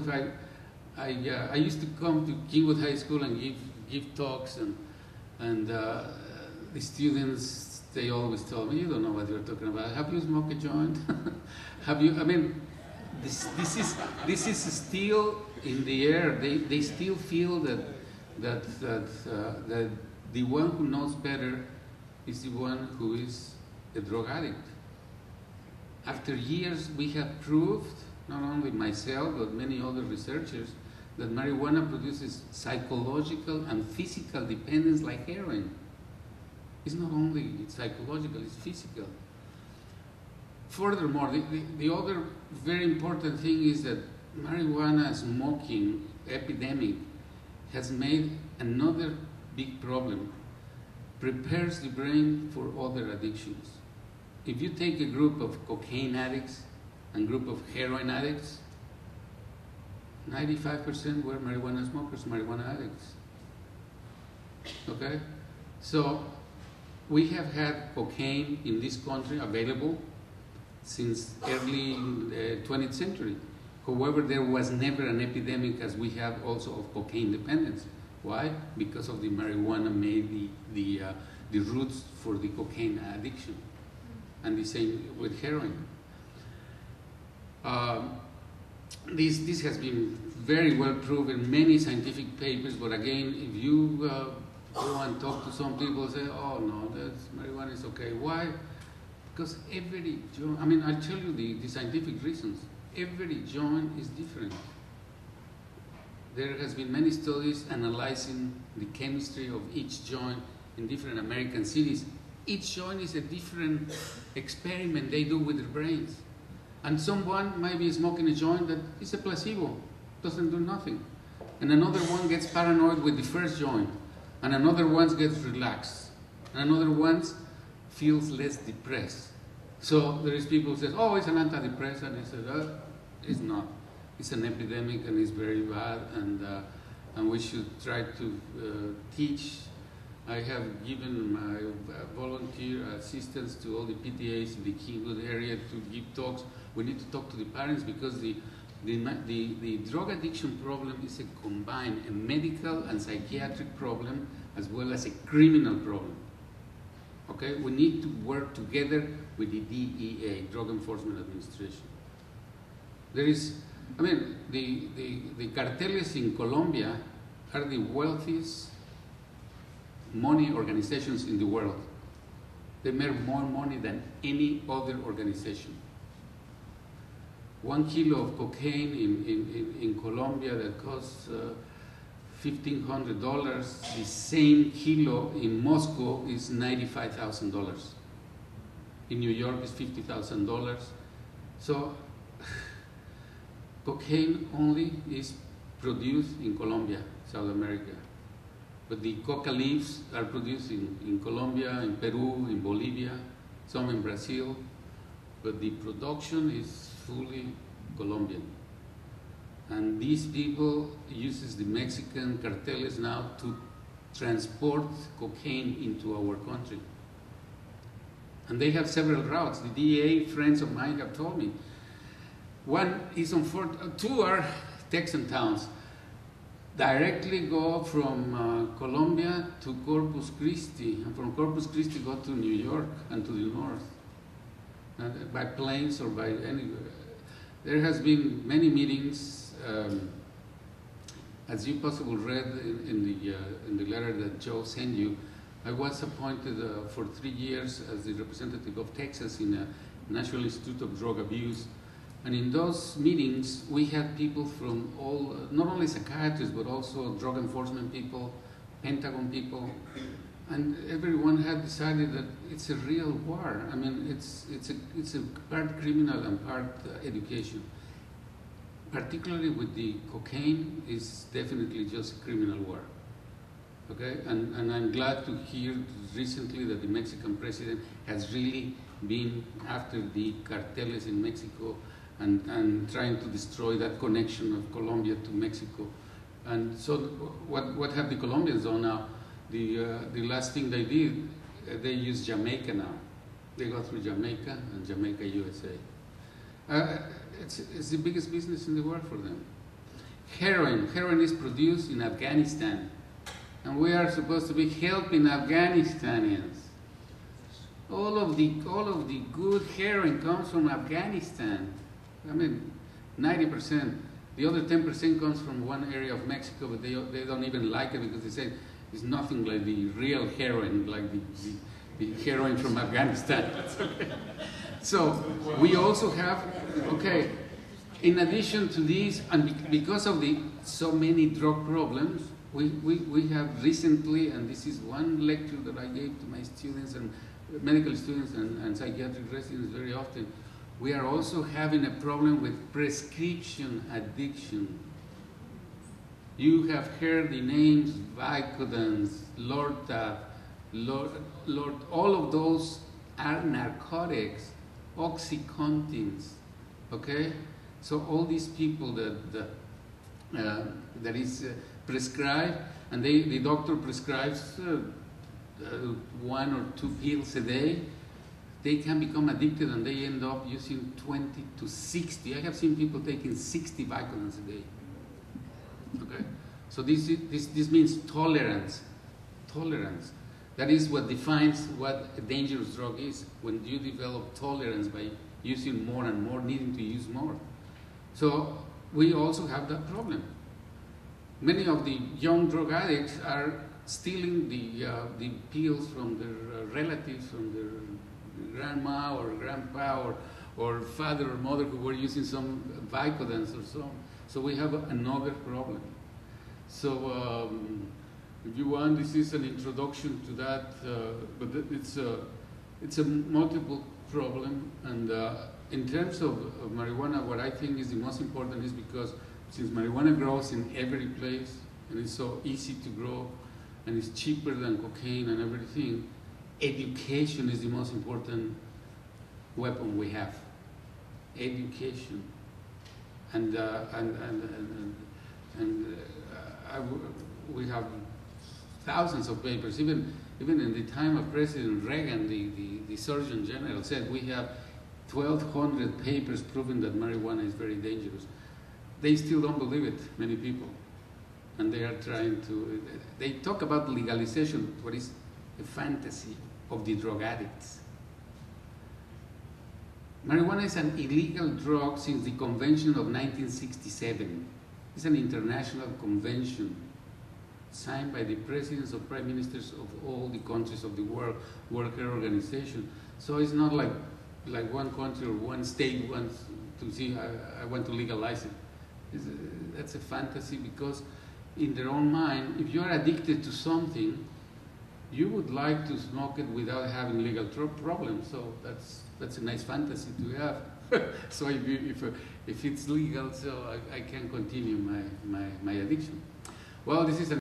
if I used to come to Kingwood High School and give talks, and the students, they always told me, you don't know what you're talking about. Have you smoked a joint? Have you? I mean, this is still in the air. They still feel that the one who knows better is the one who is a drug addict. After years, we have proved, not only myself but many other researchers, that marijuana produces psychological and physical dependence like heroin. It's not only psychological, it's physical. Furthermore, the other very important thing is that marijuana smoking epidemic has made another big problem. Prepares the brain for other addictions. If you take a group of cocaine addicts and group of heroin addicts, 95% were marijuana smokers, marijuana addicts. Okay? So we have had cocaine in this country available since early 20th century. However, there was never an epidemic as we have also of cocaine dependence. Why? Because of the marijuana made the roots for the cocaine addiction. And the same with heroin. This has been very well proven, many scientific papers, but again, if you go and talk to some people, say, oh no, that's, marijuana is okay. Why? Because every joint, I mean, I'll tell you the scientific reasons. Every joint is different. There has been many studies analyzing the chemistry of each joint in different American cities. Each joint is a different experiment they do with their brains. And someone might be smoking a joint that is a placebo, doesn't do nothing. And another one gets paranoid with the first joint. And another one gets relaxed. And another one feels less depressed. So there is people who say, oh, it's an antidepressant. He said, it's not. It's an epidemic and it's very bad, and we should try to teach. I have given my volunteer assistance to all the PTAs in the Kingwood area to give talks. We need to talk to the parents because the drug addiction problem is a combined, a medical and psychiatric problem as well as a criminal problem. Okay, we need to work together with the DEA, Drug Enforcement Administration. There is, I mean, the cartels in Colombia are the wealthiest money organizations in the world. They make more money than any other organization. 1 kilo of cocaine in Colombia that costs $1,500, the same kilo in Moscow is $95,000. In New York is $50,000. So cocaine only is produced in Colombia, South America. But the coca leaves are produced in Colombia, in Peru, in Bolivia, some in Brazil. But the production is fully Colombian. And these people uses the Mexican cartels now to transport cocaine into our country. And they have several routes. The DEA friends of mine have told me. One is on two are Texan towns. Directly go from Colombia to Corpus Christi, and from Corpus Christi go to New York and to the north, by planes or by anywhere. There has been many meetings, as you possibly read in the letter that Joe sent you. I was appointed for 3 years as the representative of Texas in the National Institute of Drug Abuse. And in those meetings, we had people from all, not only psychiatrists, but also drug enforcement people, Pentagon people, and everyone had decided that it's a real war. I mean, it's a part criminal and part education. Particularly with the cocaine, is definitely just a criminal war. Okay, and I'm glad to hear recently that the Mexican president has really been after the cartels in Mexico and trying to destroy that connection of Colombia to Mexico. And so what have the Colombians done now? The last thing they did, they use Jamaica now. They go through Jamaica and Jamaica, USA. It's the biggest business in the world for them. Heroin. Heroin is produced in Afghanistan. And we are supposed to be helping Afghanistanians. All of the good heroin comes from Afghanistan. I mean, 90%. The other 10% comes from one area of Mexico, but they don't even like it because they say it's nothing like the real heroin, like the heroin from Afghanistan. So we also have, okay, in addition to this, and because of the so many drug problems, we have recently, and this is one lecture that I gave to my students and medical students and psychiatric residents very often, we are also having a problem with prescription addiction. You have heard the names Vicodins, Lortab, all of those are narcotics, OxyContins, okay? So all these people that is prescribed, and the doctor prescribes 1 or 2 pills a day, they can become addicted and they end up using 20 to 60. I have seen people taking 60 Vicodins a day. Okay, so this means tolerance. Tolerance. That is what defines what a dangerous drug is. When you develop tolerance by using more and more, needing to use more. So we also have that problem. Many of the young drug addicts are stealing the pills from their relatives, from their grandma or grandpa or father or mother who were using some Vicodins or so. So we have another problem. So if you want, this is an introduction to that, but it's a multiple problem. And in terms of marijuana, what I think is the most important is because since marijuana grows in every place and it's so easy to grow and it's cheaper than cocaine and everything, education is the most important weapon we have. Education, we have thousands of papers. Even in the time of President Reagan, the Surgeon General said we have 1,200 papers proving that marijuana is very dangerous. They still don't believe it, many people, and they are trying to. They talk about legalization, what is a fantasy of the drug addicts. Marijuana is an illegal drug since the Convention of 1967. It's an international convention signed by the presidents or prime ministers of all the countries of the World Health Organization. So it's not like one country or one state wants to see, I want to legalize it. That's a fantasy because in their own mind, if you're addicted to something, you would like to smoke it without having legal problems. So that's a nice fantasy to have. So if it's legal, so I can continue my addiction. Well, this is